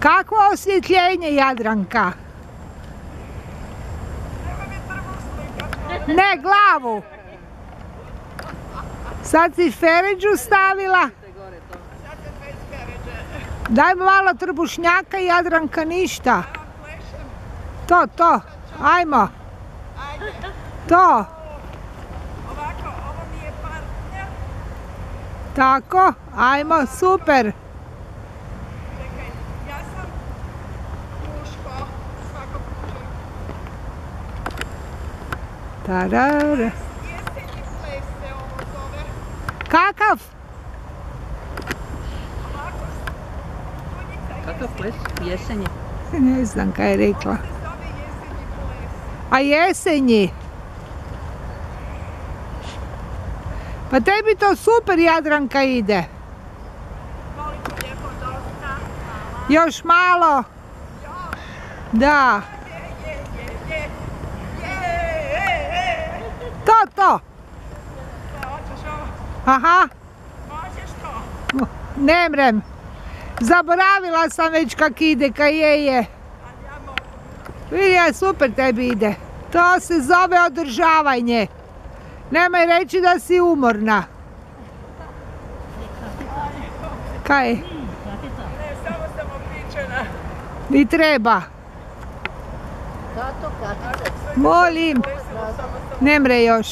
Kakvo osvjetljenje, Jadranka? Ne, glavu. Sad si Feređu stavila. Daj malo trbušnjaka, Jadranka, ništa. To. Ajmo. To. Ovako, ovo mi je partner. Tako, ajmo, super. Čekaj, ja sam muško, svako slučaju. Tarara. Jesenji ples se ovo zove. Kakav? Ovako, konjica Kakav ples? Jesenji. Ne znam kaj je rekla. se zove jesenji ples. A jesenji? Pa tebi to super, Jadranka, ide. Koliko lijepo, dosta. Još malo. Da. Je. To. Hoćeš ovo? Aha. Možeš to? Ne mrem. Zaboravila sam već kak ide, kaj je. Ali ja mogu. Vidi, super tebi ide. To se zove održavanje. Nemoj reći da si umorna. Kaj? Ne, samo sam opičena. Mi treba. Kato, Katica. Molim. Ne mre još.